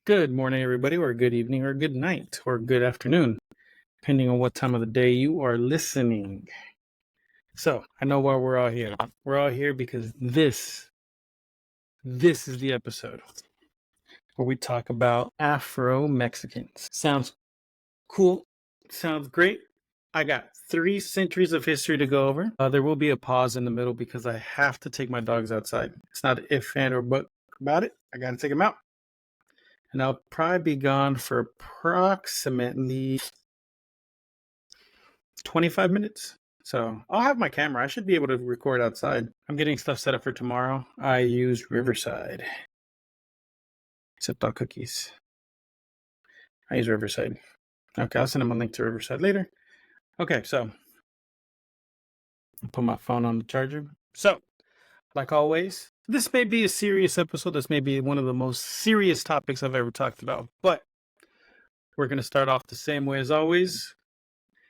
Good morning, everybody, or good evening, or good night, or good afternoon, depending on what time of the day you are listening. So, I know why we're all here. We're all here because this is the episode where we talk about Afro-Mexicans. Sounds cool. Sounds great. I got 3 centuries of history to go over. There will be a pause in the middle because I have to take my dogs outside. It's not an if, and, or but about it. I got to take them out. And I'll probably be gone for approximately 25 minutes. So I'll have my camera. I should be able to record outside. I'm getting stuff set up for tomorrow. I use Riverside. Except all cookies. I use Riverside. Okay, I'll send them a link to Riverside later. Okay, so I'll put my phone on the charger. So, like always, this may be a serious episode. This may be one of the most serious topics I've ever talked about. But we're going to start off the same way as always.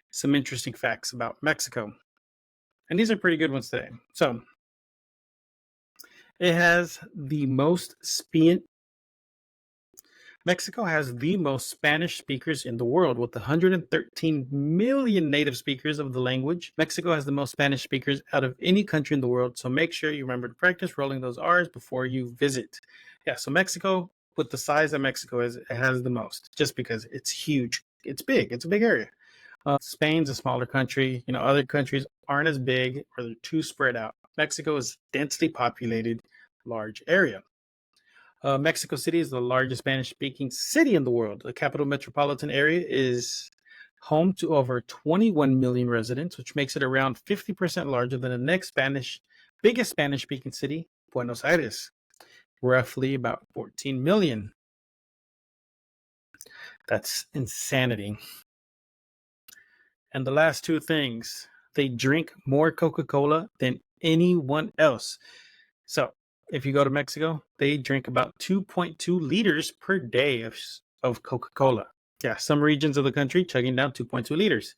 Some interesting facts about Mexico. And these are pretty good ones today. So, it has the most Mexico has the most Spanish speakers in the world, with 113 million native speakers of the language. Mexico has the most Spanish speakers out of any country in the world, so make sure you remember to practice rolling those R's before you visit. Yeah, so Mexico, with the size that Mexico is, it has the most, just because it's huge. It's big. It's a big area. Spain's a smaller country. Other countries aren't as big, or they're too spread out. Mexico is densely populated, large area. Mexico City is the largest Spanish-speaking city in the world. The capital metropolitan area is home to over 21 million residents, which makes it around 50% larger than the next biggest Spanish-speaking city, Buenos Aires, roughly about 14 million. That's insanity. And the last 2 things, they drink more Coca-Cola than anyone else. So, if you go to Mexico, they drink about 2.2 liters per day of Coca-Cola. Yeah, some regions of the country chugging down 2.2 liters.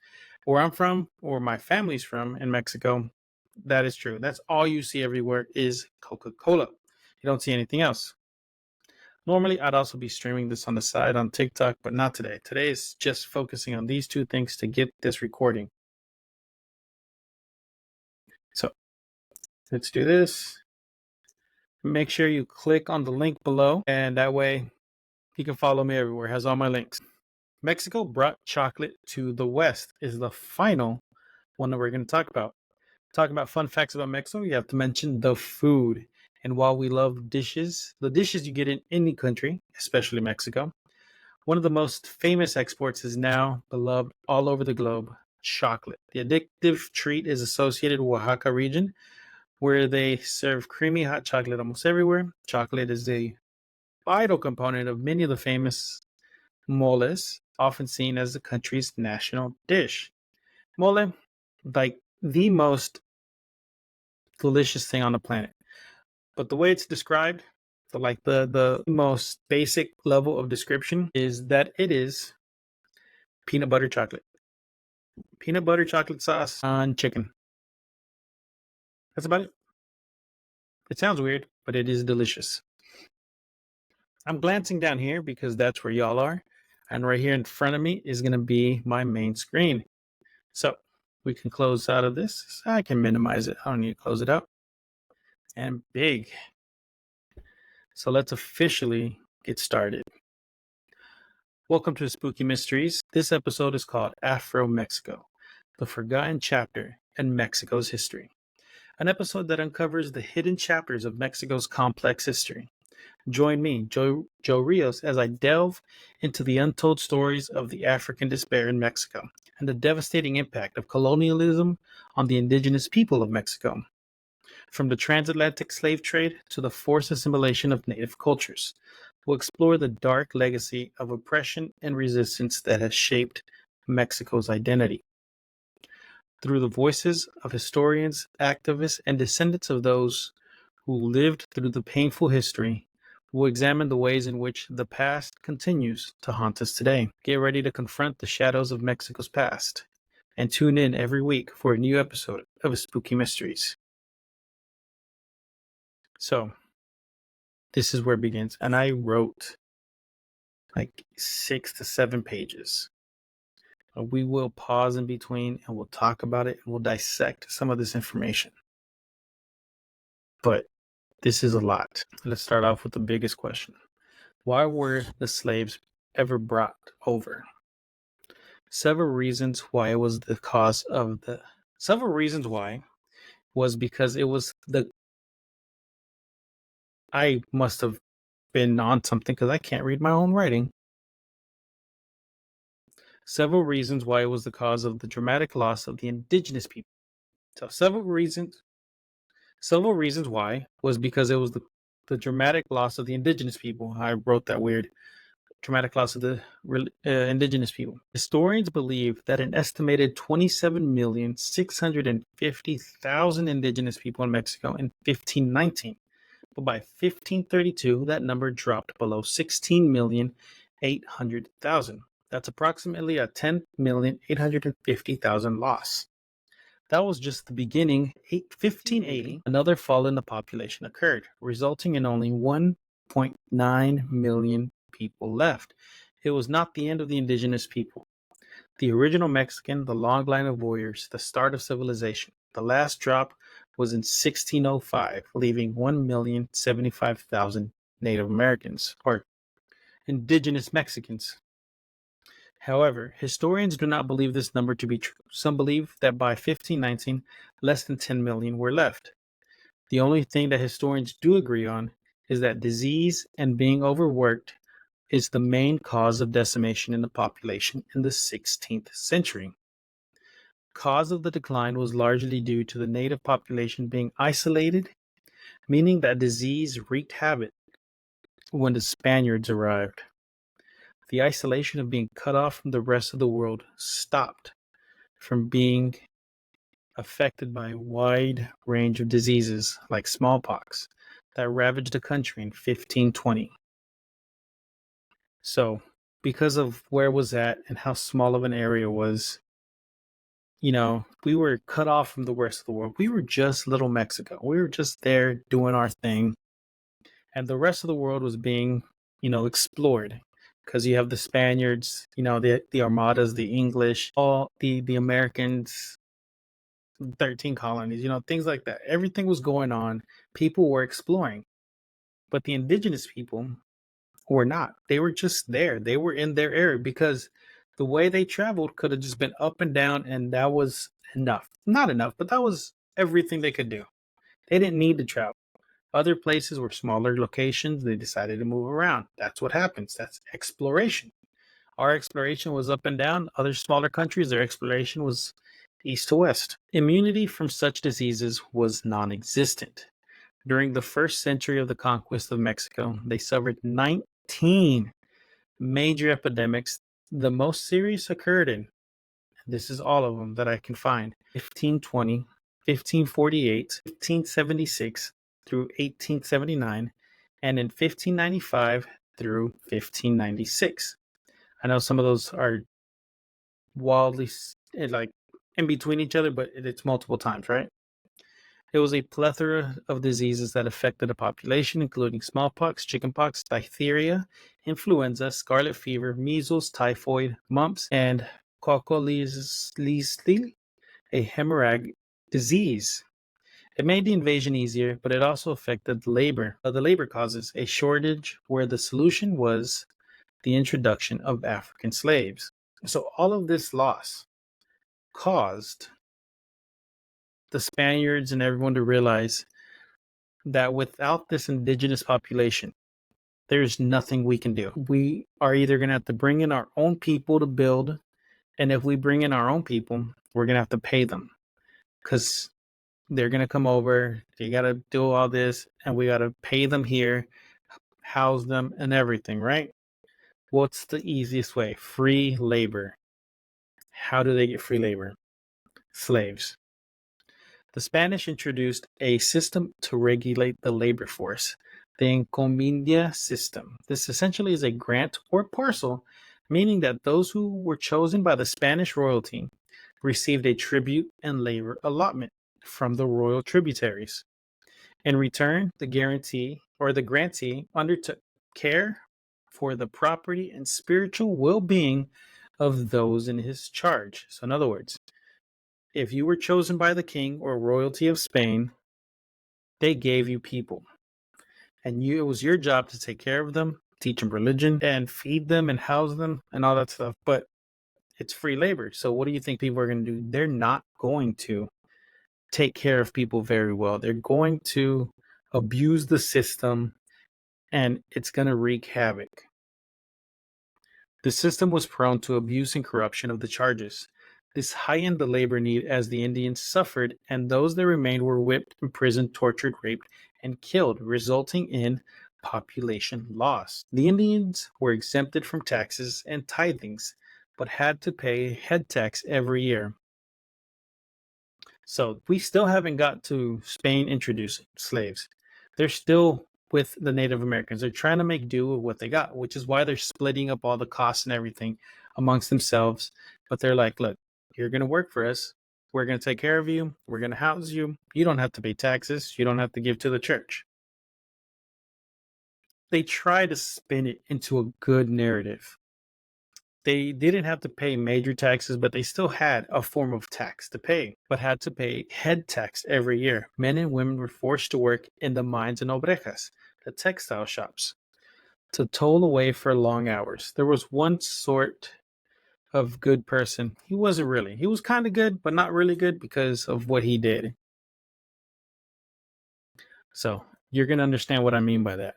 Where I'm from, or my family's from in Mexico, that is true. That's all you see everywhere is Coca-Cola. You don't see anything else. Normally, I'd also be streaming this on the side on TikTok, but not today. Today is just focusing on these 2 things to get this recording. So, let's do this. Make sure you click on the link below, and that way you can follow me everywhere. It has all my links. Mexico brought chocolate to the West is the final one that we're going to talk about. Talking about fun facts about Mexico, you have to mention the food. And while we love dishes, the dishes you get in any country, especially Mexico, one of the most famous exports is now beloved all over the globe, chocolate. The addictive treat is associated with Oaxaca region, where they serve creamy hot chocolate almost everywhere. Chocolate is a vital component of many of the famous moles, often seen as the country's national dish. Mole, like the most delicious thing on the planet. But the way it's described, the most basic level of description is that it is peanut butter chocolate. Peanut butter chocolate sauce on chicken. That's about it. It sounds weird, but it is delicious. I'm glancing down here because that's where y'all are. And right here in front of me is going to be my main screen. So we can close out of this. I can minimize it. I don't need to close it out. And big. So let's officially get started. Welcome to Spooky Mysteries. This episode is called Afro Mexico, the forgotten chapter in Mexico's history. An episode that uncovers the hidden chapters of Mexico's complex history. Join me, Joe Rios, as I delve into the untold stories of the African despair in Mexico and the devastating impact of colonialism on the indigenous people of Mexico. From the transatlantic slave trade to the forced assimilation of native cultures, we'll explore the dark legacy of oppression and resistance that has shaped Mexico's identity. Through the voices of historians, activists, and descendants of those who lived through the painful history, we'll examine the ways in which the past continues to haunt us today. Get ready to confront the shadows of Mexico's past, and tune in every week for a new episode of Spooky Mysteries. So, this is where it begins. And I wrote like 6 to 7 pages. We will pause in between and we'll talk about it and we'll dissect some of this information. But this is a lot. Let's start off with the biggest question. Why were the slaves ever brought over? Several reasons why it was the cause of the several reasons why was because it was the I must have been on something because I can't read my own writing. Several reasons why it was the cause of the dramatic loss of the indigenous people. So several reasons why was because it was the dramatic loss of the indigenous people. I wrote that weird. Dramatic loss of the indigenous people. Historians believe that an estimated 27,650,000 indigenous people in Mexico in 1519. But by 1532, that number dropped below 16,800,000. That's approximately a 10,850,000 loss. That was just the beginning. 1580, another fall in the population occurred, resulting in only 1.9 million people left. It was not the end of the indigenous people. The original Mexican, the long line of warriors, the start of civilization. The last drop was in 1605, leaving 1,075,000 Native Americans, or indigenous Mexicans. However, historians do not believe this number to be true. Some believe that by 1519, less than 10 million were left. The only thing that historians do agree on is that disease and being overworked is the main cause of decimation in the population in the 16th century. Cause of the decline was largely due to the native population being isolated, meaning that disease wreaked havoc when the Spaniards arrived. The isolation of being cut off from the rest of the world stopped from being affected by a wide range of diseases like smallpox that ravaged the country in 1520. So, because of where it was at and how small of an area it was, we were cut off from the rest of the world. We were just little Mexico. We were just there doing our thing. And the rest of the world was being, explored. Because you have the Spaniards, the Armadas, the English, all the Americans, 13 colonies, things like that. Everything was going on. People were exploring. But the indigenous people were not. They were just there. They were in their area because the way they traveled could have just been up and down, and that was enough. Not enough, but that was everything they could do. They didn't need to travel. Other places were smaller locations. They decided to move around. That's what happens. That's exploration. Our exploration was up and down. Other smaller countries, their exploration was east to west. Immunity from such diseases was non-existent. During the first century of the conquest of Mexico, they suffered 19 major epidemics. The most serious occurred in, this is all of them that I can find, 1520, 1548, 1576 through 1879, and in 1595 through 1596. I know some of those are wildly like in between each other, but it's multiple times, right? It was a plethora of diseases that affected the population, including smallpox, chickenpox, diphtheria, influenza, scarlet fever, measles, typhoid, mumps, and colonialism, a hemorrhagic disease. It made the invasion easier, but it also affected the labor causes, a shortage where the solution was the introduction of African slaves. So all of this loss caused the Spaniards and everyone to realize that without this indigenous population, there's nothing we can do. We are either going to have to bring in our own people to build, and if we bring in our own people, we're going to have to pay them because they're going to come over. They got to do all this, and we got to pay them here, house them, and everything, right? What's the easiest way? Free labor. How do they get free labor? Slaves. The Spanish introduced a system to regulate the labor force, the Encomienda system. This essentially is a grant or parcel, meaning that those who were chosen by the Spanish royalty received a tribute and labor allotment from the royal tributaries. In return, the grantee undertook care for the property and spiritual well-being of those in his charge. So in other words, if you were chosen by the king or royalty of Spain, they gave you people. And it was your job to take care of them, teach them religion, and feed them and house them and all that stuff. But it's free labor. So what do you think people are going to do? They're not going to take care of people very well. They're going to abuse the system, and it's going to wreak havoc. The system was prone to abuse and corruption of the charges. This heightened the labor need as the Indians suffered, and those that remained were whipped, imprisoned, tortured, raped, and killed, resulting in population loss. The Indians were exempted from taxes and tithings, but had to pay head tax every year. So we still haven't got to Spain introducing slaves. They're still with the Native Americans. They're trying to make do with what they got, which is why they're splitting up all the costs and everything amongst themselves. But they're like, look, you're going to work for us. We're going to take care of you. We're going to house you. You don't have to pay taxes. You don't have to give to the church. They try to spin it into a good narrative. They didn't have to pay major taxes, but they still had a form of tax to pay, but had to pay head tax every year. Men and women were forced to work in the mines and obrejas, the textile shops, to toil away for long hours. There was one sort of good person. He wasn't really. He was kind of good, but not really good because of what he did. So you're going to understand what I mean by that.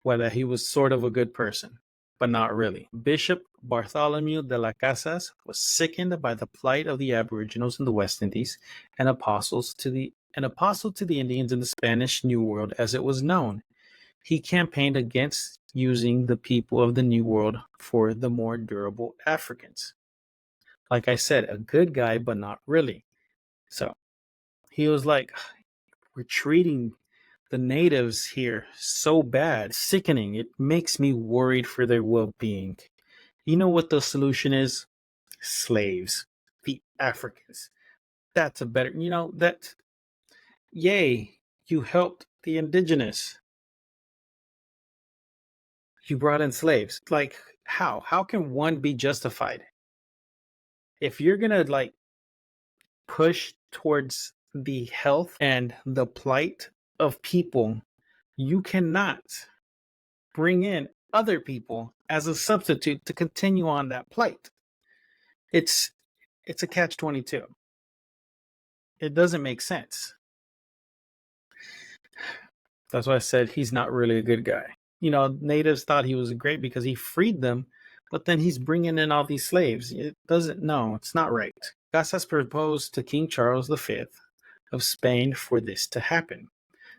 Whether he was sort of a good person, but not really. Bishop Bartholomew de las Casas was sickened by the plight of the Aboriginals in the West Indies and an apostle to the Indians in the Spanish New World as it was known. He campaigned against using the people of the New World for the more durable Africans. Like I said, a good guy, but not really. So he was like, we're treating the natives here so bad, sickening. It makes me worried for their well-being. You know what the solution is? Slaves, the Africans. That's a better, yay, you helped the indigenous. You brought in slaves. Like, how? How can one be justified? If you're going to push towards the health and the plight of people, you cannot bring in other people as a substitute to continue on that plight. It's a catch-22. It doesn't make sense. That's why I said he's not really a good guy. Natives thought he was great because he freed them, but then he's bringing in all these slaves. It's not right. Casas proposed to King Charles V of Spain for this to happen.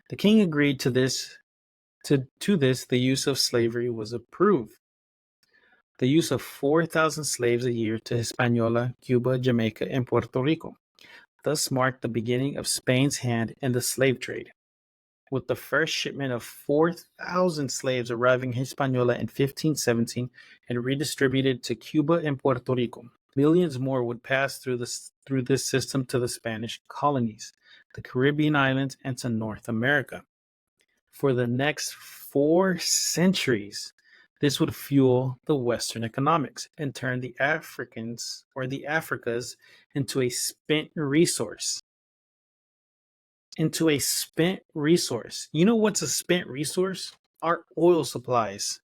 The king agreed to this. To this, the use of slavery was approved. The use of 4,000 slaves a year to Hispaniola, Cuba, Jamaica, and Puerto Rico thus marked the beginning of Spain's hand in the slave trade. With the first shipment of 4,000 slaves arriving in Hispaniola in 1517 and redistributed to Cuba and Puerto Rico, millions more would pass through this system to the Spanish colonies, the Caribbean islands, and to North America. For the next 4 centuries, this would fuel the Western economics and turn the Africans or the Africas into a spent resource. You know what's a spent resource? Our oil supplies.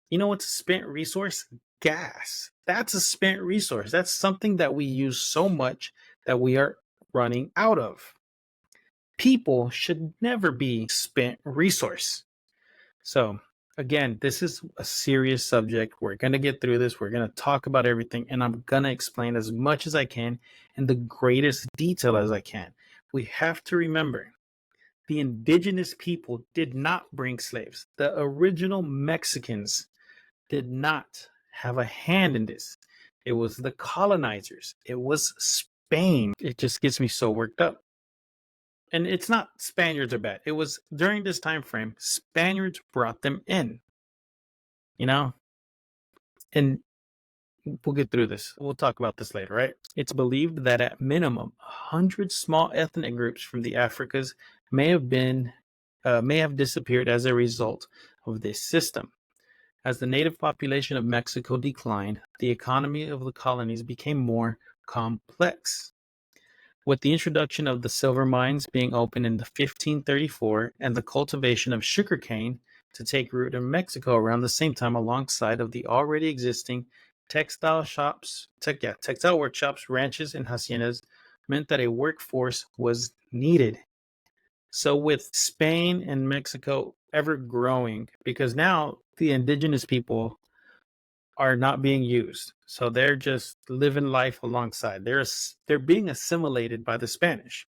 You know what's a spent resource? Gas. That's a spent resource. That's something that we use so much that we are running out of. People should never be spent resource. So again, this is a serious subject. We're going to get through this. We're going to talk about everything, and I'm going to explain as much as I can in the greatest detail as I can. We have to remember, the indigenous people did not bring slaves. The original Mexicans did not have a hand in this. It was the colonizers. It was Spain. It just gets me so worked up. And it's not Spaniards are bad. It was during this time frame, Spaniards brought them in. And we'll get through this. We'll talk about this later, right? It's believed that at minimum, 100 small ethnic groups from the Africas may have disappeared as a result of this system. As the native population of Mexico declined, the economy of the colonies became more complex. With the introduction of the silver mines being opened in 1534 and the cultivation of sugarcane to take root in Mexico around the same time, alongside of the already existing textile workshops, ranches, and haciendas, meant that a workforce was needed. So with Spain and Mexico ever growing, because now the indigenous people are not being used. So they're just living life alongside. They're being assimilated by the Spanish.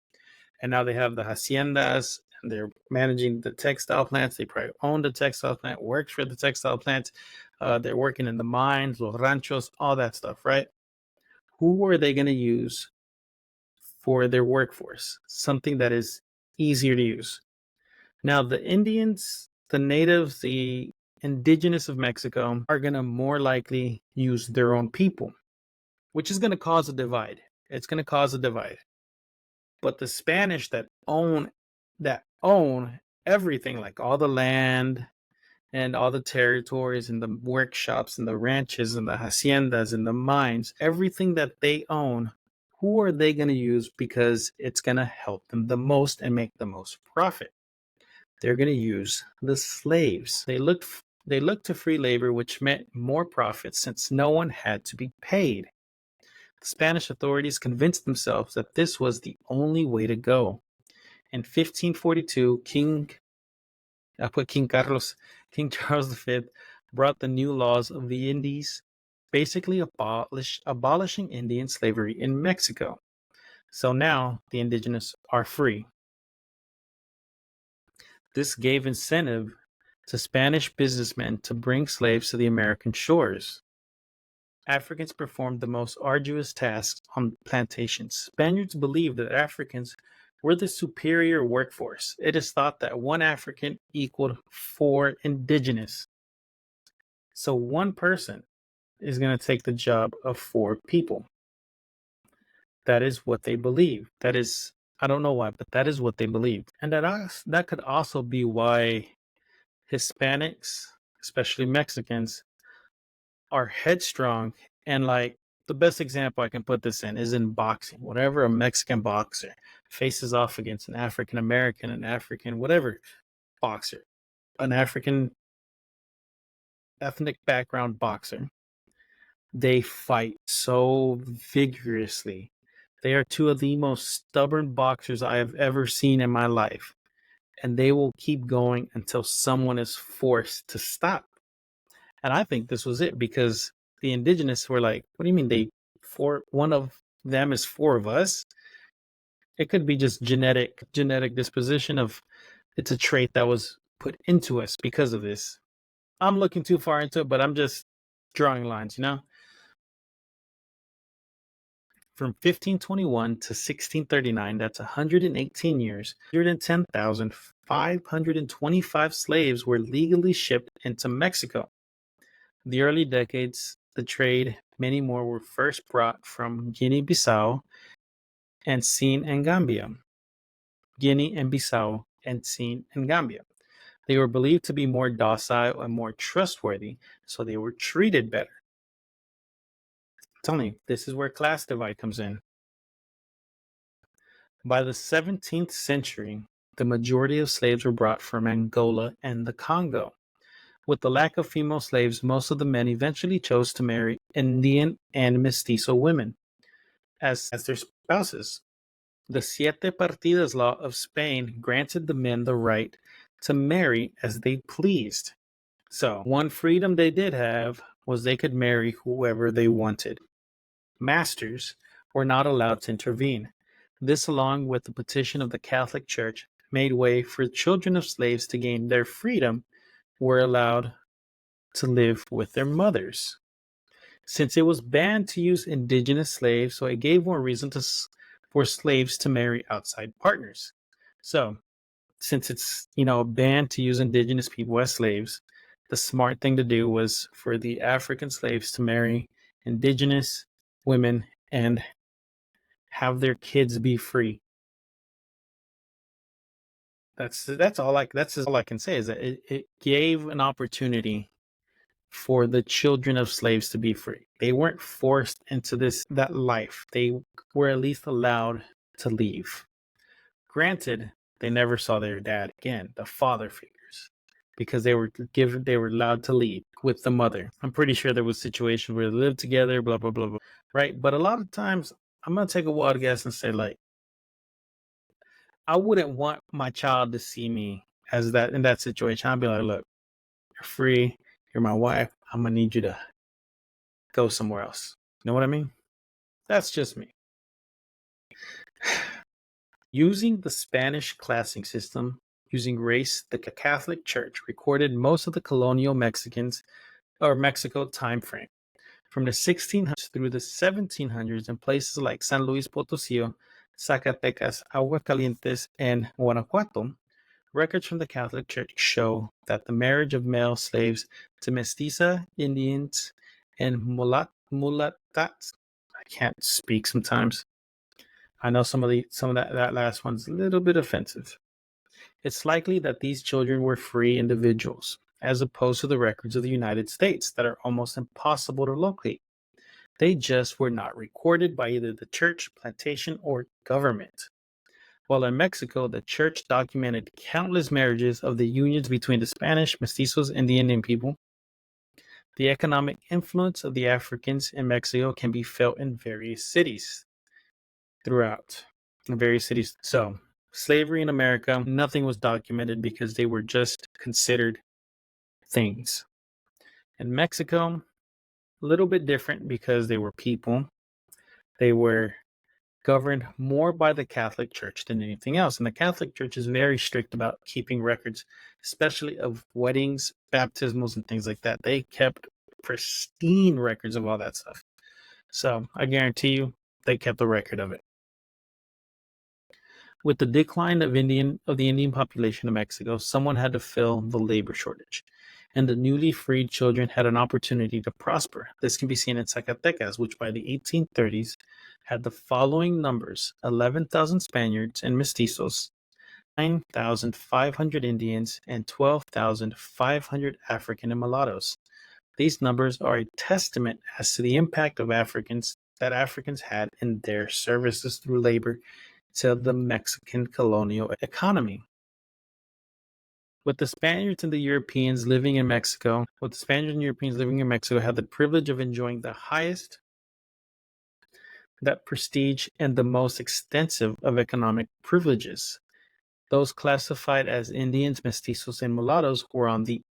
And now they have the haciendas and they're managing the textile plants. They probably own the textile plant, works for the textile plant. They're working in the mines, los ranchos, all that stuff, right? Who are they going to use for their workforce? Something that is easier to use. Now, the Indians, the natives, the indigenous of Mexico are going to more likely use their own people, which is going to cause a divide. It's going to cause a divide. But the Spanish that own everything, like all the land and all the territories and the workshops and the ranches and the haciendas and the mines, everything that they own, who are they going to use because it's going to help them the most and make the most profit? They're going to use the slaves. They looked to free labor, which meant more profit since no one had to be paid. The Spanish authorities convinced themselves that this was the only way to go. In 1542, King King Charles V brought the new laws of the Indies, basically abolishing Indian slavery in Mexico. So now the indigenous are free. This gave incentive to Spanish businessmen to bring slaves to the American shores. Africans performed the most arduous tasks on plantations. Spaniards believed that Africans were the superior workforce. It is thought that one African equaled four indigenous. So one person is going to take the job of four people. That is what they believe. That is, I don't know why, but that is what they believe. And that could also be why Hispanics, especially Mexicans, are headstrong. And like the best example I can put this in is in boxing. Whatever a Mexican boxer faces off against an African American, an African, whatever boxer, an African ethnic background boxer, they fight so vigorously. They are two of the most stubborn boxers I have ever seen in my life. And they will keep going until someone is forced to stop. And I think this was it because the indigenous were like, what do you mean one of them is four of us? It could be just genetic disposition of it's a trait that was put into us because of this. I'm looking too far into it, but I'm just drawing lines, you know? From 1521 to 1639, that's 118 years, 110,525 slaves were legally shipped into Mexico. The early decades, the trade, many more were first brought from Guinea-Bissau and seen in Gambia. Guinea and Bissau and seen in Gambia. They were believed to be more docile and more trustworthy, so they were treated better. I'm telling you, this is where class divide comes in. By the 17th century, the majority of slaves were brought from Angola and the Congo. With the lack of female slaves, most of the men eventually chose to marry Indian and mestizo women as their spouses. The Siete Partidas law of Spain granted the men the right to marry as they pleased. So, one freedom they did have was they could marry whoever they wanted. Masters were not allowed to intervene. This, along with the petition of the Catholic Church, made way for children of slaves to gain their freedom, were allowed to live with their mothers. Since it was banned to use indigenous slaves, so it gave more reason for slaves to marry outside partners. So, since it's banned to use indigenous people as slaves, the smart thing to do was for the African slaves to marry indigenous women and have their kids be free. That's all I can say is that it gave an opportunity for the children of slaves to be free. They weren't forced into that life. They were at least allowed to leave. Granted, they never saw their dad again, the father figures, because they were allowed to leave with the mother. I'm pretty sure there was situations where they lived together, blah, blah, blah, blah, right? But a lot of times, I'm going to take a wild guess and say, like, I wouldn't want my child to see me as that in that situation. I'd be like, look, you're free. You're my wife. I'm going to need you to go somewhere else. You know what I mean? That's just me. Using the Spanish classing system, using race, the Catholic Church recorded most of the colonial Mexicans or Mexico time frame. From the 1600s through the 1700s in places like San Luis Potosí, Zacatecas, Aguascalientes, and Guanajuato, records from the Catholic Church show that the marriage of male slaves to mestiza, Indians, and mulatas, I can't speak sometimes. I know some of that last one's a little bit offensive. It's likely that these children were free individuals, as opposed to the records of the United States that are almost impossible to locate. They just were not recorded by either the church, plantation, or government. While in Mexico, the church documented countless marriages of the unions between the Spanish, mestizos, and the Indian people. The economic influence of the Africans in Mexico can be felt in various cities throughout. In various cities. So, slavery in America, nothing was documented because they were just considered things. In Mexico, a little bit different because they were people. They were governed more by the Catholic Church than anything else. And the Catholic Church is very strict about keeping records, especially of weddings, baptismals, and things like that. They kept pristine records of all that stuff. So I guarantee you they kept a record of it. With the decline of the Indian population of Mexico, someone had to fill the labor shortage, and the newly freed children had an opportunity to prosper. This can be seen in Zacatecas, which by the 1830s had the following numbers: 11,000 Spaniards and mestizos, 9,500 Indians, and 12,500 African and mulattoes. These numbers are a testament as to the impact of Africans had in their services through labor to the Mexican colonial economy. With the Spaniards and the Europeans living in Mexico, had the privilege of enjoying the highest, that prestige, and the most extensive of economic privileges. Those classified as Indians, mestizos, and mulattoes were on the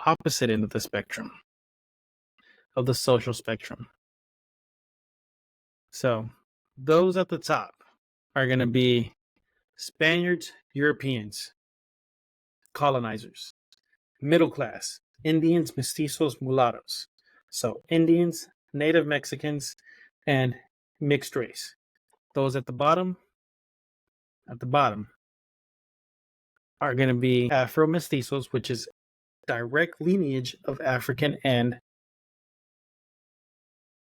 opposite end of the spectrum, of the social spectrum. So, those at the top are going to be Spaniards, Europeans, colonizers. Middle class, Indians, mestizos, mulattoes. So Indians, native Mexicans, and mixed race. Those at the bottom are going to be Afro Mestizos, which is direct lineage of African, and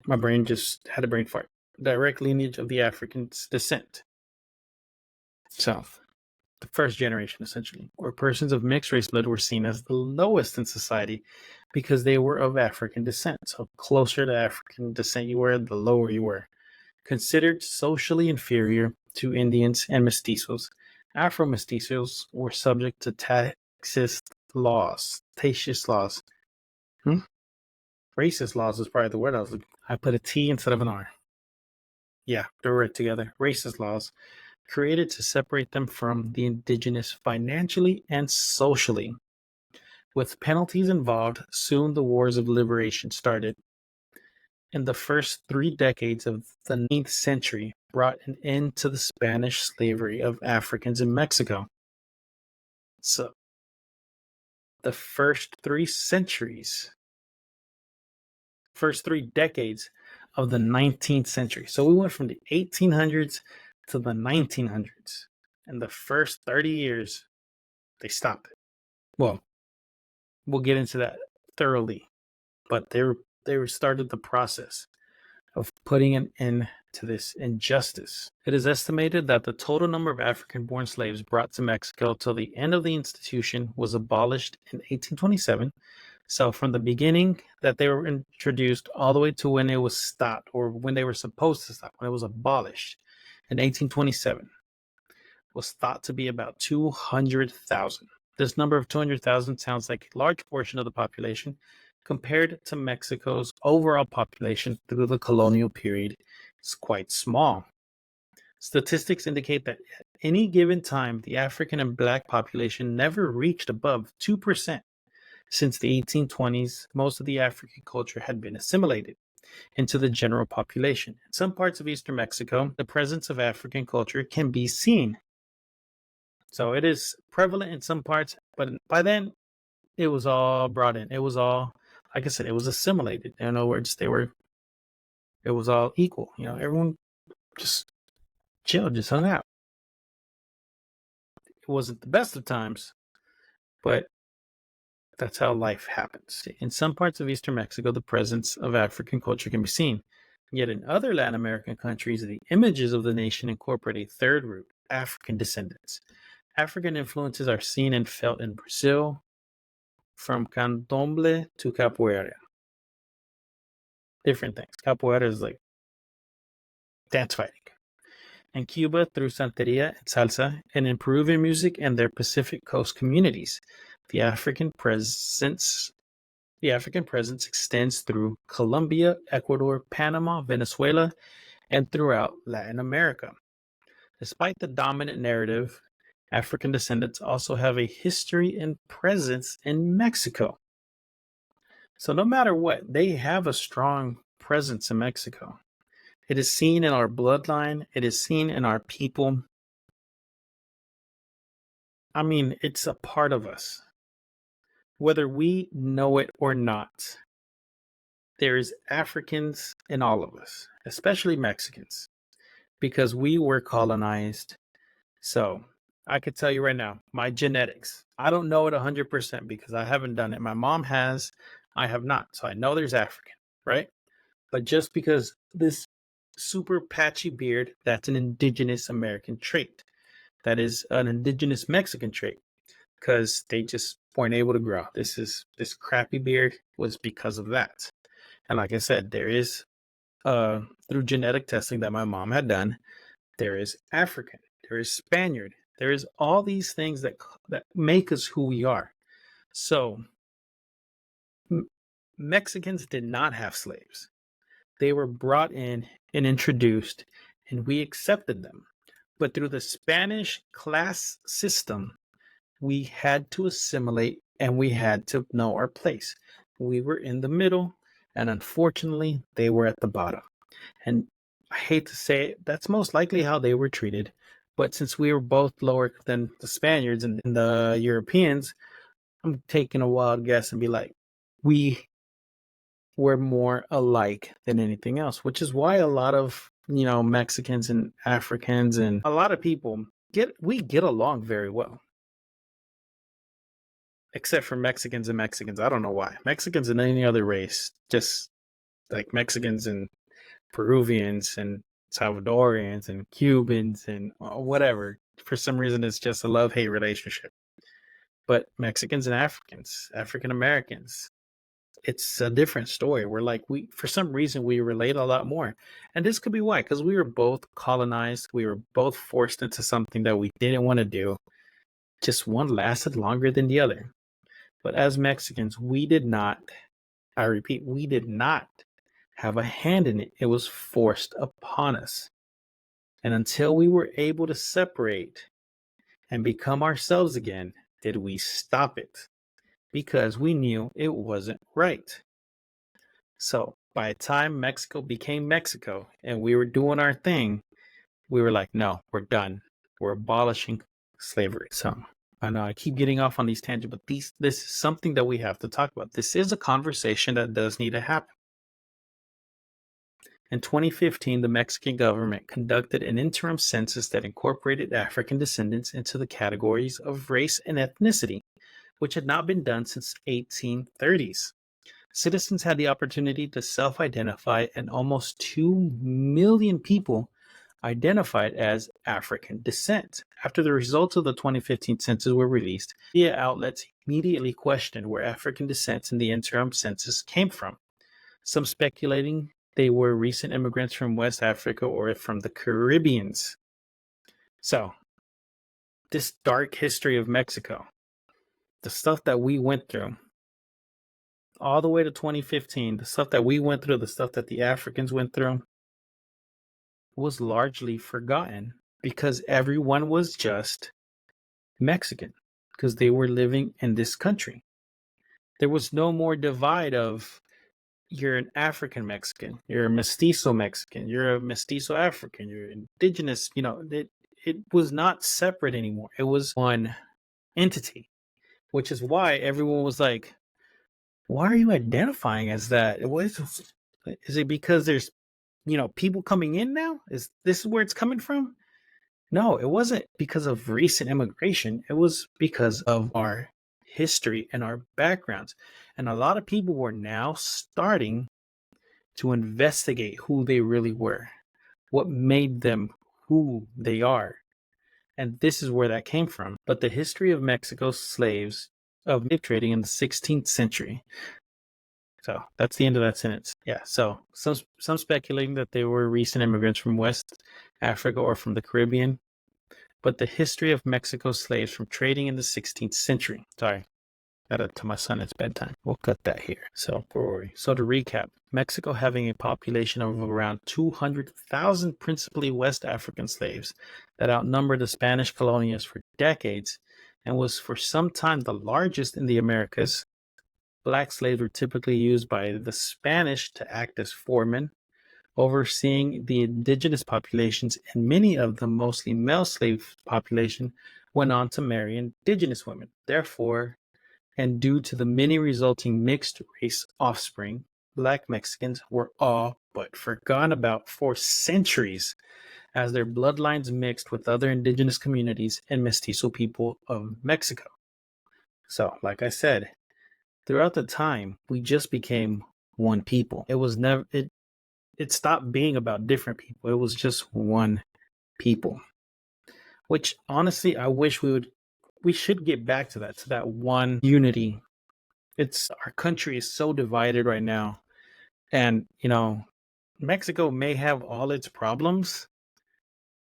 my brain just had a brain fart. Direct lineage of the African's descent. So, the first generation, essentially, or persons of mixed race blood were seen as the lowest in society because they were of African descent. So, closer to African descent you were, the lower you were. Considered socially inferior to Indians and mestizos, Afro-Mestizos were subject to taxist laws. Racist laws is probably the word I was looking for. I put a T instead of an R. Yeah, they're right together. Racist laws created to separate them from the indigenous financially and socially. With penalties involved, soon the wars of liberation started. In the first 3 decades of the 19th century, brought an end to the Spanish slavery of Africans in Mexico. So, the first 3 decades of the 19th century. So we went from the 1800s to the 1900s. In the first 30 years, they stopped it. Well, we'll get into that thoroughly, but they started the process of putting an end to this injustice. It is estimated that the total number of African-born slaves brought to Mexico till the end of the institution was abolished in 1827. So from the beginning that they were introduced all the way to when it was stopped, or when they were supposed to stop, when it was abolished in 1827, was thought to be about 200,000. This number of 200,000 sounds like a large portion of the population compared to Mexico's overall population through the colonial period. It's quite small. Statistics indicate that at any given time, the African and Black population never reached above 2%. Since the 1820s, most of the African culture had been assimilated into the general population. In some parts of eastern Mexico, the presence of African culture can be seen. So it is prevalent in some parts, but by then it was all brought in. It was all, like I said, it was assimilated. In other words, it was all equal. Everyone just chilled, just hung out. It wasn't the best of times, but that's how life happens. In some parts of eastern Mexico, the presence of African culture can be seen. Yet in other Latin American countries, the images of the nation incorporate a third root, African descendants. African influences are seen and felt in Brazil, from candomblé to capoeira. Different things. Capoeira is like dance fighting. In Cuba through Santeria and Salsa, and in Peruvian music and their Pacific Coast communities. The African presence extends through Colombia, Ecuador, Panama, Venezuela, and throughout Latin America. Despite the dominant narrative, African descendants also have a history and presence in Mexico. So no matter what, they have a strong presence in Mexico. It is seen in our bloodline. It is seen in our people. I mean, it's a part of us. Whether we know it or not, there is Africans in all of us, especially Mexicans, because we were colonized. So I could tell you right now, my genetics, I don't know it 100% because I haven't done it. My mom has, I have not. So I know there's African, right? But just because this super patchy beard, that's an indigenous American trait. That is an indigenous Mexican trait because they just weren't able to grow. This crappy beard was because of that. And like I said, there is through genetic testing that my mom had done, there is African, there is Spaniard, there is all these things that make us who we are. So Mexicans did not have slaves. They were brought in and introduced, and we accepted them. But through the Spanish class system, we had to assimilate and we had to know our place. We were in the middle, and unfortunately, they were at the bottom. And I hate to say it, that's most likely how they were treated. But since we were both lower than the Spaniards and the Europeans, I'm taking a wild guess and be like, we were more alike than anything else, which is why a lot of, Mexicans and Africans and a lot of people we get along very well. Except for Mexicans and Mexicans. I don't know why. Mexicans and any other race, just like Mexicans and Peruvians and Salvadorians and Cubans and whatever. For some reason, it's just a love-hate relationship. But Mexicans and Africans, African Americans, it's a different story. We're like, for some reason, we relate a lot more. And this could be why, because we were both colonized. We were both forced into something that we didn't want to do. Just one lasted longer than the other. But as Mexicans, we did not, I repeat, we did not have a hand in it. It was forced upon us. And until we were able to separate and become ourselves again, did we stop it, because we knew it wasn't right. So by the time Mexico became Mexico and we were doing our thing, we were like, no, we're done. We're abolishing slavery. So I know I keep getting off on these tangents, but this is something that we have to talk about. This is a conversation that does need to happen. In 2015, the Mexican government conducted an interim census that incorporated African descendants into the categories of race and ethnicity, which had not been done since 1830s. Citizens had the opportunity to self-identify, and almost 2 million people identified as African descent. After the results of the 2015 census were released, media outlets immediately questioned where African descents in the interim census came from, some speculating they were recent immigrants from West Africa or from the Caribbean. So, this dark history of Mexico, the stuff that we went through, all the way to 2015, the stuff that we went through, the stuff that the Africans went through, was largely forgotten because everyone was just Mexican because they were living in this country. There was no more divide of you're an African Mexican, you're a mestizo Mexican, you're a mestizo African, you're indigenous. It was not separate anymore. It was one entity, which is why everyone was like, why are you identifying as that? Is it because there's people coming in now? Is this where it's coming from? No, it wasn't because of recent immigration. It was because of our history and our backgrounds. And a lot of people were now starting to investigate who they really were, what made them who they are. And this is where that came from. But the history of Mexico's slave trading in the 16th century. So that's the end of that sentence. Yeah. So some speculating that they were recent immigrants from West Africa or from the Caribbean. But the history of Mexico's slaves from trading in the 16th century. Sorry, to my son, it's bedtime. We'll cut that here. So to recap, Mexico having a population of around 200,000 principally West African slaves that outnumbered the Spanish colonialists for decades and was for some time the largest in the Americas. Black slaves were typically used by the Spanish to act as foremen, overseeing the indigenous populations, and many of the mostly male slave population went on to marry indigenous women. Therefore, and due to the many resulting mixed race offspring, Black Mexicans were all but forgotten about for centuries as their bloodlines mixed with other indigenous communities and mestizo people of Mexico. So, like I said, throughout the time, we just became one people. It stopped being about different people. It was just one people, which honestly, I wish we should get back to that one unity. Our country is so divided right now. And, Mexico may have all its problems,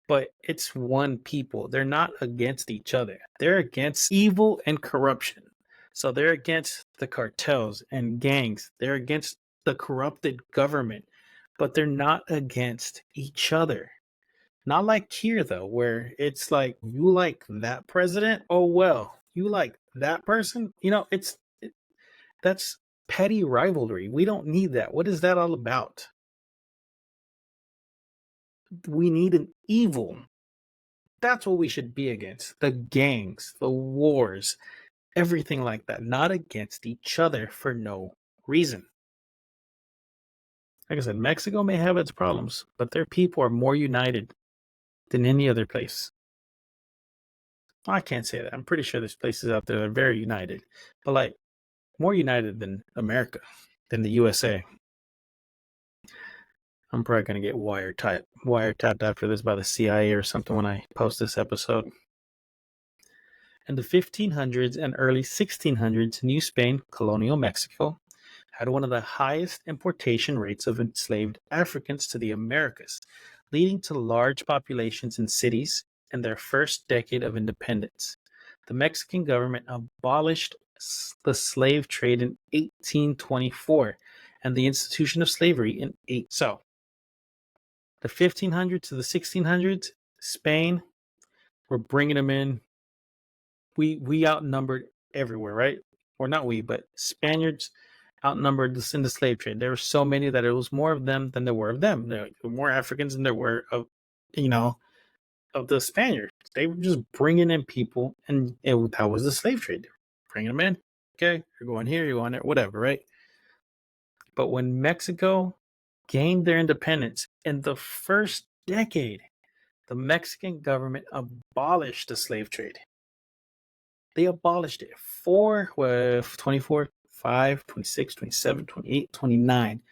but it's one people. They're not against each other. They're against evil and corruption. So they're against the cartels and gangs. They're against the corrupted government, but they're not against each other. Not like here, though, where it's like, you like that president? Oh, well, you like that person? That's petty rivalry. We don't need that. What is that all about? We need an evil. That's what we should be against. The gangs, the wars, everything like that. Not against each other for no reason. Like I said, Mexico may have its problems, but their people are more united than any other place. I can't say that. I'm pretty sure there's places out there that are very united, but like more united than America, than the USA. I'm probably going to get wiretapped after this by the CIA or something when I post this episode. In the 1500s and early 1600s, New Spain, colonial Mexico, had one of the highest importation rates of enslaved Africans to the Americas, leading to large populations in cities in their first decade of independence. The Mexican government abolished the slave trade in 1824 and the institution of slavery in So, the 1500s to the 1600s, Spain were bringing them in. We outnumbered everywhere, right? Or not we, but Spaniards outnumbered us in the slave trade. There were so many that it was more of them than there were of them. There were more Africans than there were of the Spaniards. They were just bringing in people, and that was the slave trade. Bringing them in. Okay, you're going here, you're going there, whatever, right? But when Mexico gained their independence in the first decade, the Mexican government abolished the slave trade. They abolished it 24, 5, 26, 27, 28, 29.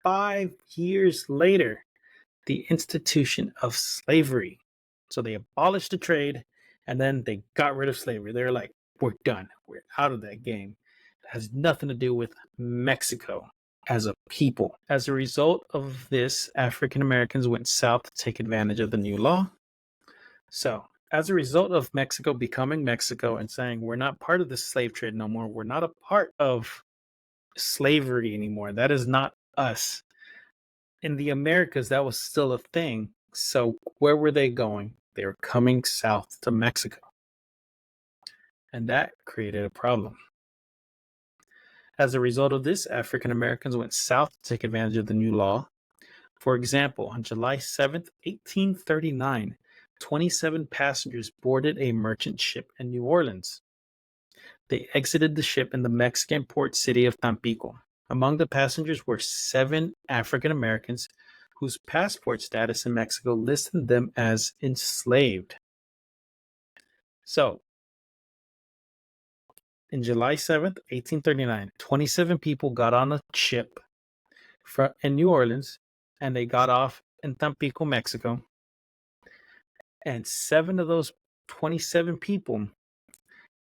5 years later, the institution of slavery. So they abolished the trade and then they got rid of slavery. They're like, we're done. We're out of that game. It has nothing to do with Mexico as a people. As a result of this, African Americans went south to take advantage of the new law. So, as a result of Mexico becoming Mexico and saying, we're not part of the slave trade no more, we're not a part of slavery anymore, that is not us. In the Americas, that was still a thing. So, where were they going? They were coming south to Mexico. And that created a problem. As a result of this, African Americans went south to take advantage of the new law. For example, on July 7th, 1839, 27 passengers boarded a merchant ship in New Orleans. They exited the ship in the Mexican port city of Tampico. Among the passengers were 7 African Americans whose passport status in Mexico listed them as enslaved. So, in July 7th, 1839, 27 people got on a ship in New Orleans and they got off in Tampico, Mexico. And 7 of those 27 people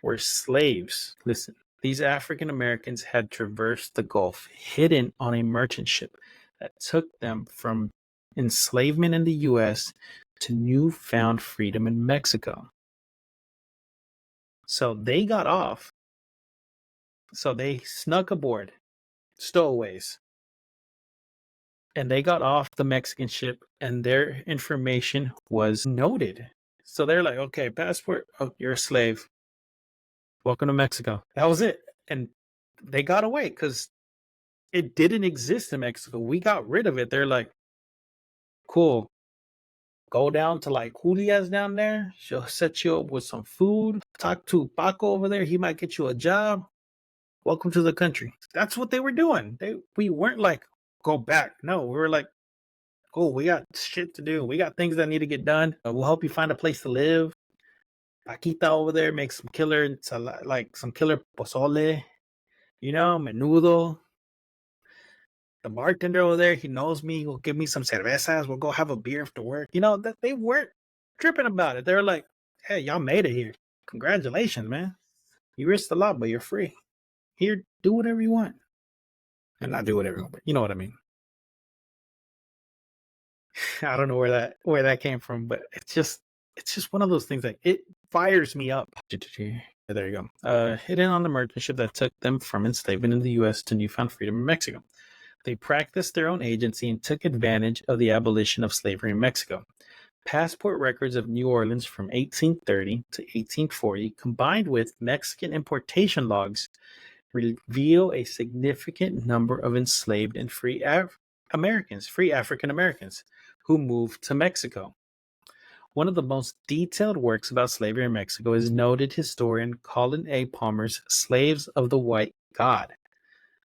were slaves. Listen, these African Americans had traversed the Gulf, hidden on a merchant ship that took them from enslavement in the U.S. to newfound freedom in Mexico. So they got off. So they snuck aboard, stowaways, and they got off the Mexican ship, and their information was noted. So they're like, okay, passport, oh, you're a slave. Welcome to Mexico. That was it. And they got away because it didn't exist in Mexico. We got rid of it. They're like, cool. Go down to like Julia's down there. She'll set you up with some food. Talk to Paco over there. He might get you a job. Welcome to the country. That's what they were doing. We weren't like, go back. No, we were like, cool, we got shit to do. We got things that need to get done. We'll help you find a place to live. Paquita over there makes some killer, like some killer pozole, menudo. The bartender over there, he knows me. He'll give me some cervezas. We'll go have a beer after work. That they weren't tripping about it. They were like, hey, y'all made it here. Congratulations, man. You risked a lot, but you're free. Here, do whatever you want. And not do whatever you want, but you know what I mean. I don't know where that came from, but it's just one of those things that it fires me up. There you go. Hidden on the merchant ship that took them from enslavement in the U.S. to newfound freedom in Mexico. They practiced their own agency and took advantage of the abolition of slavery in Mexico. Passport records of New Orleans from 1830 to 1840, combined with Mexican importation logs, reveal a significant number of enslaved and free African Americans, who moved to Mexico. One of the most detailed works about slavery in Mexico is noted historian Colin A. Palmer's Slaves of the White God.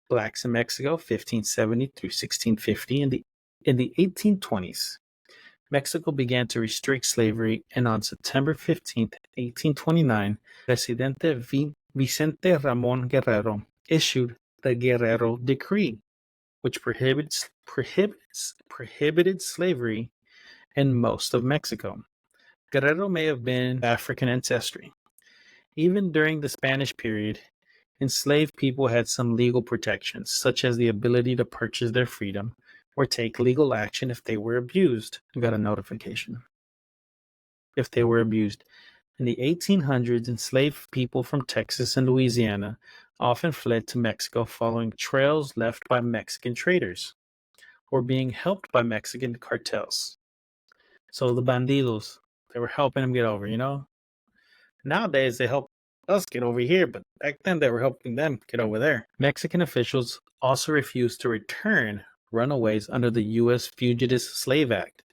Blacks in Mexico, 1570 through 1650. In the 1820s, Mexico began to restrict slavery, and on September 15, 1829, Presidente Vicente Ramon Guerrero issued the Guerrero Decree, which prohibited slavery in most of Mexico. Guerrero may have been of African ancestry. Even during the Spanish period, enslaved people had some legal protections, such as the ability to purchase their freedom or take legal action if they were abused. I got a notification. If they were abused. In the 1800s, enslaved people from Texas and Louisiana often fled to Mexico following trails left by Mexican traders or being helped by Mexican cartels. So the bandidos, they were helping them get over, Nowadays, they help us get over here, but back then they were helping them get over there. Mexican officials also refused to return runaways under the U.S. Fugitive Slave Act.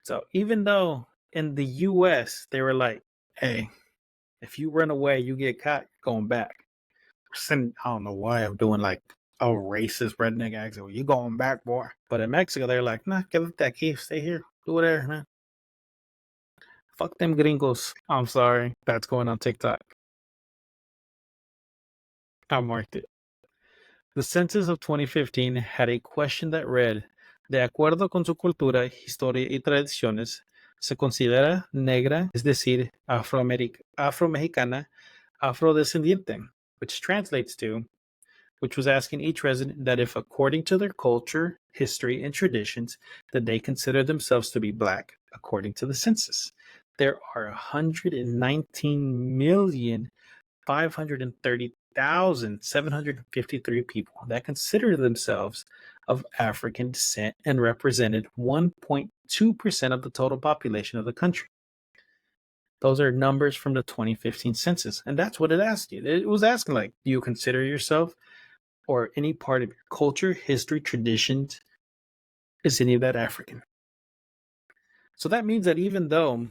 So even though in the U.S. they were like, hey, if you run away, you get caught, you're going back. I don't know why I'm doing like a racist redneck accent. You going back, boy. But in Mexico, they're like, nah, give up that key. Stay here. Do whatever, man. Fuck them gringos. I'm sorry. That's going on TikTok. I marked it. The census of 2015 had a question that read, De acuerdo con su cultura, historia y tradiciones, se considera negra, es decir, afro-mexicana, afro-descendiente, which translates to, which was asking each resident that if, according to their culture, history, and traditions, that they consider themselves to be Black, according to the census. There are 119,530,753 people that consider themselves of African descent and represented 1.2% of the total population of the country. Those are numbers from the 2015 census, and that's what it asked you. It was asking, like, do you consider yourself or any part of your culture, history, traditions, is any of that African? So that means that even though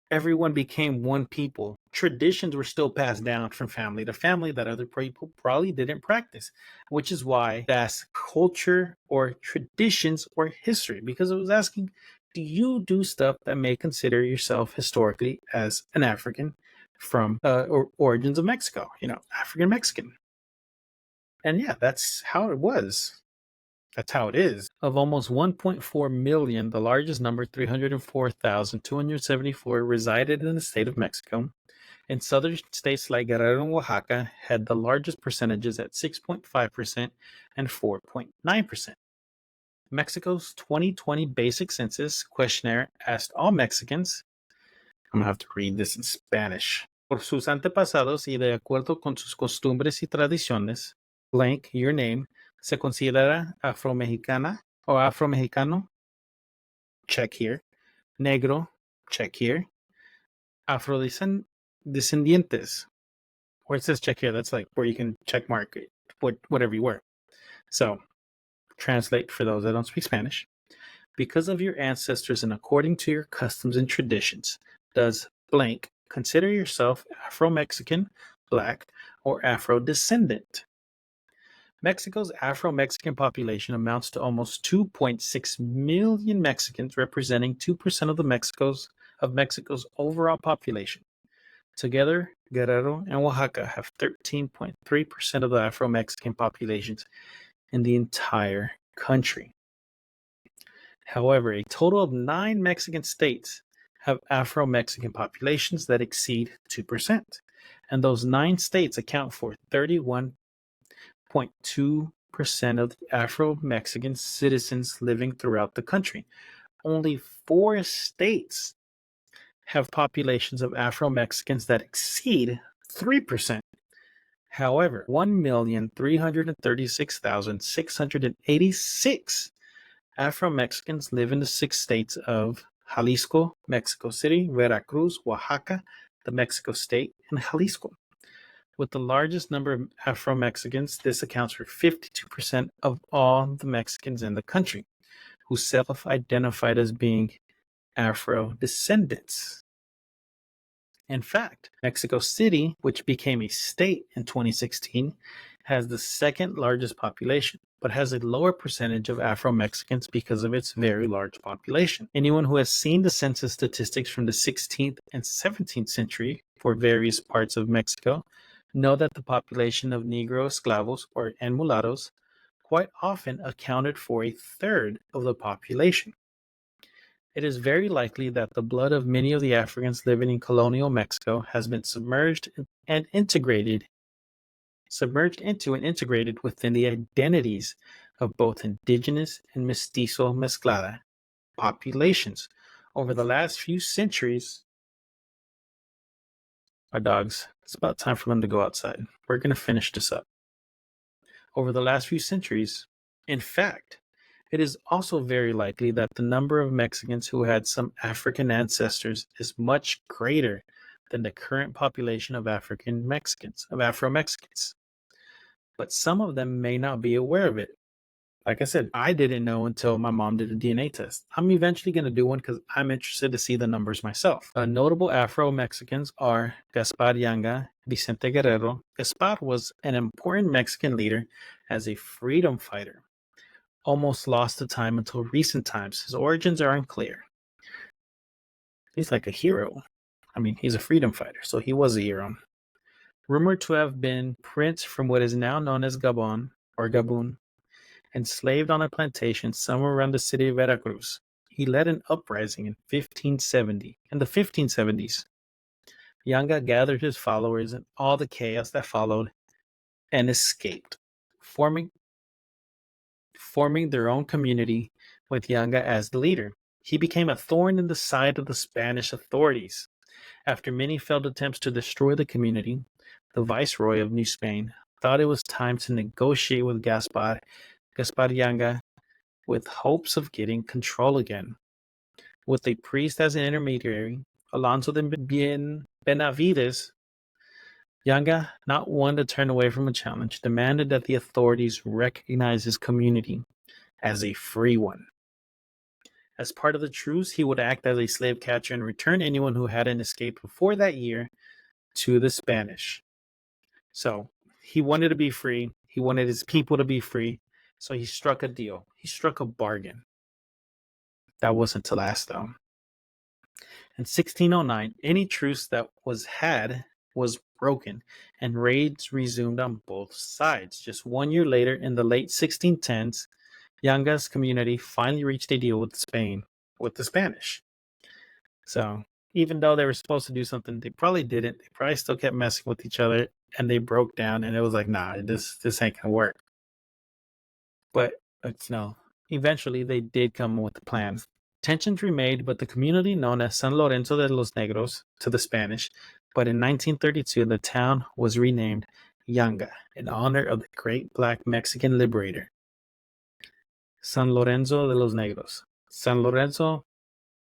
everyone became one people, traditions were still passed down from family to family that other people probably didn't practice, which is why that's culture or traditions or history, because it was asking, do you do stuff that may consider yourself historically as an African from or origins of Mexico, African Mexican? And yeah, that's how it was. That's how it is. Of almost 1.4 million, the largest number, 304,274, resided in the state of Mexico. In southern states like Guerrero and Oaxaca had the largest percentages at 6.5% and 4.9%. Mexico's 2020 basic census questionnaire asked all Mexicans, I'm going to have to read this in Spanish, por sus antepasados y de acuerdo con sus costumbres y tradiciones, blank, your name, se considera afro-mexicana o afro-mexicano, check here, negro, check here, afro-descendientes, where it says check here, that's like where you can check mark it, whatever you were. So, translate for those that don't speak Spanish. Because of your ancestors and according to your customs and traditions, does blank consider yourself Afro-Mexican, Black, or Afro-descendant? Mexico's Afro-Mexican population amounts to almost 2.6 million Mexicans, representing 2% of Mexico's overall population. Together, Guerrero and Oaxaca have 13.3% of the Afro-Mexican populations in the entire country. However, a total of 9 Mexican states have Afro-Mexican populations that exceed 2%, and those 9 states account for 31.2% of the Afro-Mexican citizens living throughout the country. Only 4 states have populations of Afro-Mexicans that exceed 3%. However, 1,336,686 Afro-Mexicans live in the 6 states of Jalisco, Mexico City, Veracruz, Oaxaca, the Mexico State, and Jalisco. With the largest number of Afro-Mexicans, this accounts for 52% of all the Mexicans in the country, who self-identified as being Afro-descendants. In fact, Mexico City, which became a state in 2016, has the second largest population, but has a lower percentage of Afro-Mexicans because of its very large population. Anyone who has seen the census statistics from the 16th and 17th century for various parts of Mexico know that the population of Negro esclavos and mulattoes quite often accounted for a third of the population. It is very likely that the blood of many of the Africans living in colonial Mexico has been submerged into and integrated within the identities of both indigenous and mestizo mezclada populations over the last few centuries. Our dogs, it's about time for them to go outside. We're going to finish this up. Over the last few centuries, in fact, it is also very likely that the number of Mexicans who had some African ancestors is much greater than the current population of Afro-Mexicans. But some of them may not be aware of it. Like I said, I didn't know until my mom did a DNA test. I'm eventually going to do one because I'm interested to see the numbers myself. Notable Afro-Mexicans are Gaspar Yanga, Vicente Guerrero. Gaspar was an important Mexican leader as a freedom fighter. Almost lost to time until recent times. His origins are unclear. He's like a hero. I mean, he's a freedom fighter, so he was a hero. Rumored to have been prince from what is now known as Gabon or Gabon. enslaved on a plantation somewhere around the city of Veracruz. He led an uprising in 1570. In the 1570s, Yanga gathered his followers and all the chaos that followed and escaped, forming their own community with Yanga as the leader. He became a thorn in the side of the Spanish authorities. After many failed attempts to destroy the community, the viceroy of New Spain thought it was time to negotiate with Gaspar Yanga with hopes of getting control again. With a priest as an intermediary, Alonso de Benavides, Yanga, not one to turn away from a challenge, demanded that the authorities recognize his community as a free one. As part of the truce, he would act as a slave catcher and return anyone who hadn't escaped before that year to the Spanish. So he wanted to be free. He wanted his people to be free. So he struck a deal. He struck a bargain. That wasn't to last, though. In 1609, any truce that was had was broken, and raids resumed on both sides. Just 1 year later, in the late 1610s, Yanga's community finally reached a deal with Spain, with the Spanish. So even though they were supposed to do something, they probably didn't. They probably still kept messing with each other, and they broke down, and it was like, nah, this ain't gonna work. But eventually they did come with a plan. Tensions remained, but the community known as San Lorenzo de los Negros to the Spanish, but in 1932 the town was renamed Yanga in honor of the great black Mexican liberator, San Lorenzo de los Negros. San Lorenzo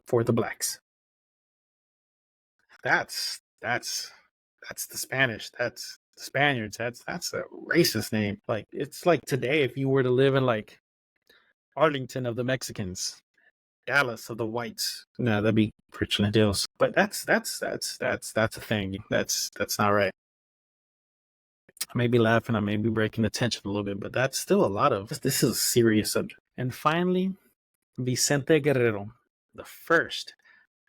for the blacks. That's the Spanish. That's the Spaniards. That's a racist name. Like, it's like today if you were to live in like Arlington of the Mexicans, Dallas of the whites. No, that'd be Richland Hills. But that's a thing. That's not right. I may be laughing, I may be breaking the tension a little bit, but that's still a lot of this is a serious subject. And finally, Vicente Guerrero, the first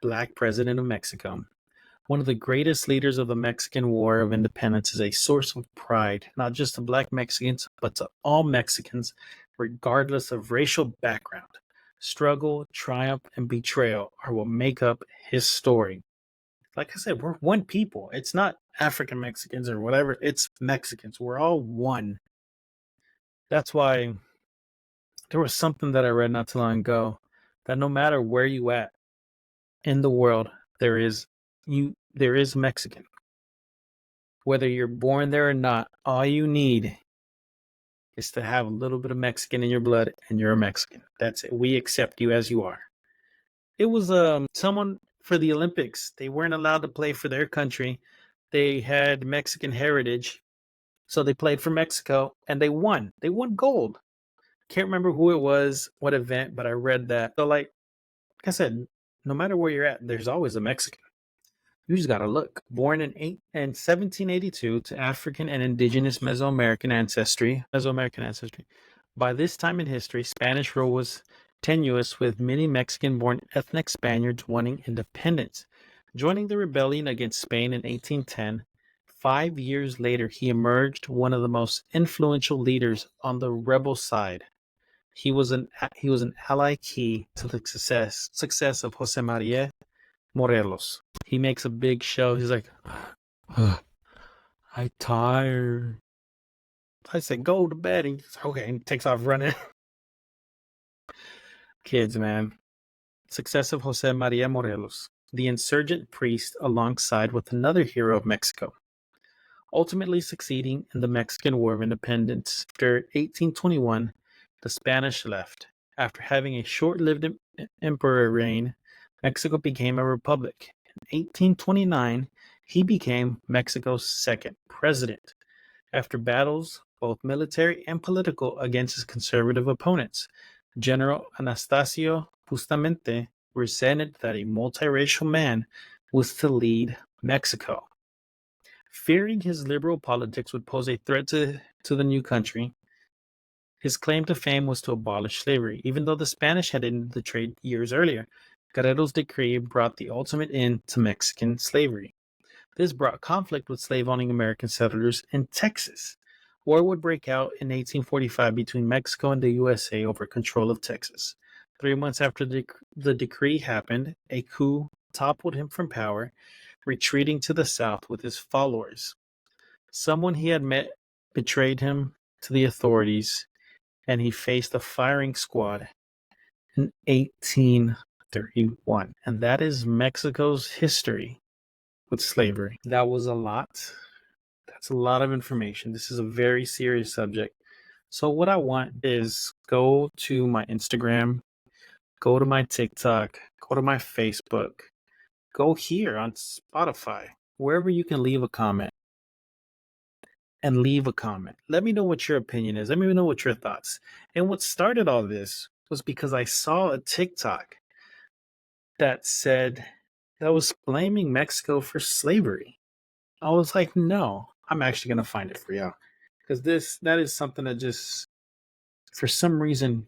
black president of Mexico. One of the greatest leaders of the Mexican War of Independence, is a source of pride, not just to black Mexicans, but to all Mexicans, regardless of racial background. Struggle, triumph, and betrayal are what make up his story. Like I said, we're one people. It's not African Mexicans or whatever. It's Mexicans. We're all one. That's why there was something that I read not too long ago, that no matter where you at in the world, there is Mexican. Whether you're born there or not, all you need is to have a little bit of Mexican in your blood, and you're a Mexican. That's it. We accept you as you are. It was someone for the Olympics. They weren't allowed to play for their country. They had Mexican heritage, so they played for Mexico, and they won. They won gold. Can't remember who it was, what event, but I read that. So like I said, no matter where you're at, there's always a Mexican. You just gotta look. Born in 1782 to African and indigenous Mesoamerican ancestry. By this time in history, Spanish rule was tenuous, with many Mexican-born ethnic Spaniards wanting independence. Joining the rebellion against Spain in 1810, 5 years later, he emerged one of the most influential leaders on the rebel side. He was an ally key to the success of Jose Maria Morelos. He makes a big show. He's like, I'm tired. I said, go to bed. And he's okay, and he takes off running. Kids, man. Success of Jose Maria Morelos, the insurgent priest alongside with another hero of Mexico, ultimately succeeding in the Mexican War of Independence. After 1821, the Spanish left. After having a short-lived emperor reign, Mexico became a republic. In 1829, he became Mexico's second president. After battles, both military and political, against his conservative opponents, General Anastasio Bustamante resented that a multiracial man was to lead Mexico. Fearing his liberal politics would pose a threat to the new country, his claim to fame was to abolish slavery. Even though the Spanish had ended the trade years earlier, Guerrero's decree brought the ultimate end to Mexican slavery. This brought conflict with slave-owning American settlers in Texas. War would break out in 1845 between Mexico and the USA over control of Texas. 3 months after the decree happened, a coup toppled him from power, retreating to the south with his followers. Someone he had met betrayed him to the authorities, and he faced a firing squad in 1831. And that is Mexico's history with slavery. That was a lot. That's a lot of information. This is a very serious subject. So what I want is go to my Instagram, go to my TikTok, go to my Facebook, go here on Spotify, wherever you can leave a comment. And leave a comment. Let me know what your opinion is. Let me know what your thoughts. And what started all this was because I saw a TikTok that was blaming Mexico for slavery. I was like, no, I'm actually gonna find it for y'all. Because that is something that just for some reason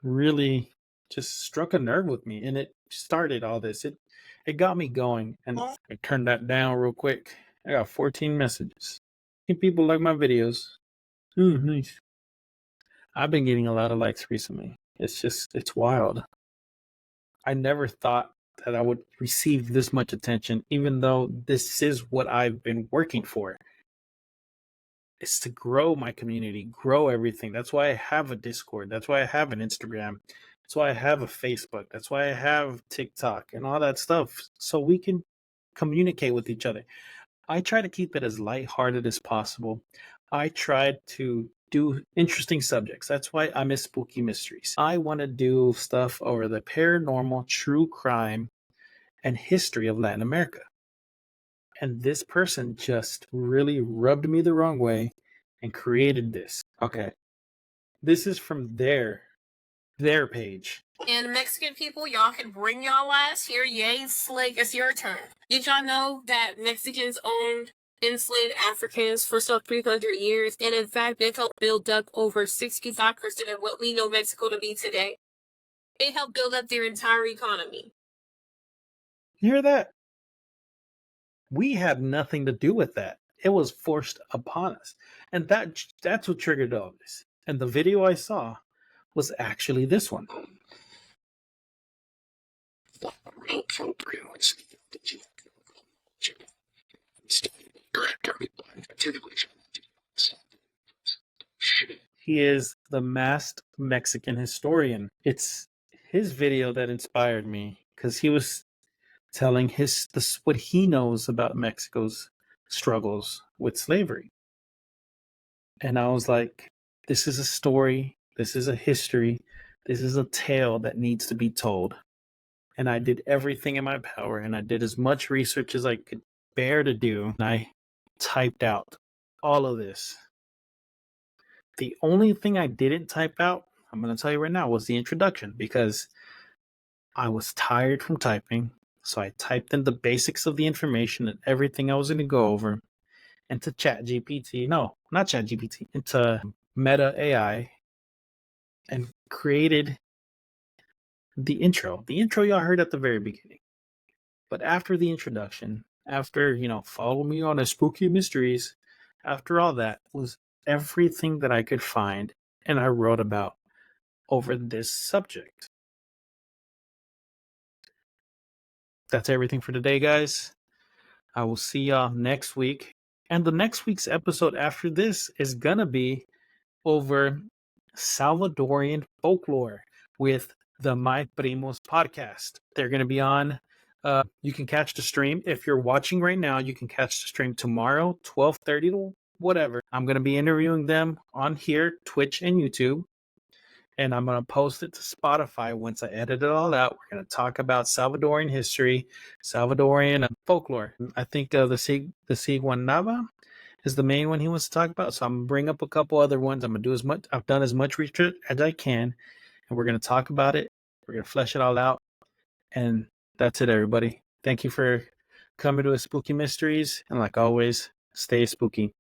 really just struck a nerve with me, and it started all this. It got me going, and I turned that down real quick. I got 14 messages. People like my videos. Nice. I've been getting a lot of likes recently. It's wild. I never thought that I would receive this much attention, even though this is what I've been working for. It's to grow my community, grow everything. That's why I have a Discord. That's why I have an Instagram. That's why I have a Facebook. That's why I have TikTok and all that stuff, so we can communicate with each other. I try to keep it as lighthearted as possible. I tried to do interesting subjects. That's why I miss Spooky Mysteries. I want to do stuff over the paranormal, true crime, and history of Latin America. And this person just really rubbed me the wrong way and created this. Okay. This is from their page. And Mexican people, y'all can bring y'all ass here. Yay, slick, it's your turn. Did y'all know that Mexicans owned enslaved Africans for some 300 years? And in fact, they helped build up over 65% of what we know Mexico to be today. They helped build up their entire economy. You hear that? We had nothing to do with that. It was forced upon us. And that's what triggered all this. And the video I saw was actually this one. He is the masked Mexican historian. It's his video that inspired me because he was telling what he knows about Mexico's struggles with slavery. And I was like, this is a story, this is a history, this is a tale that needs to be told. And I did everything in my power, and I did as much research as I could bear to do. And I typed out all of this. The only thing I didn't type out, I'm going to tell you right now, was the introduction, because I was tired from typing. So I typed in the basics of the information and everything I was going to go over into ChatGPT. No, not ChatGPT. Into Meta AI, and created the intro. The intro y'all heard at the very beginning. But after the introduction, after, follow me on a Spooky Mysteries, after all that was everything that I could find and I wrote about over this subject. That's everything for today, guys. I will see y'all next week. And the next week's episode after this is gonna be over Salvadorian folklore with the My Primos podcast. They're gonna be on. You can catch the stream if you're watching right now. You can catch the stream tomorrow, 12:30 to whatever. I'm gonna be interviewing them on here, Twitch and YouTube. And I'm going to post it to Spotify once I edit it all out. We're going to talk about Salvadorian history, Salvadorian folklore. I think the Siguanaba is the main one he wants to talk about. So I'm going to bring up a couple other ones. I've done as much research as I can, and we're going to talk about it. We're going to flesh it all out. And that's it, everybody. Thank you for coming to a Spooky Mysteries. And like always, stay spooky.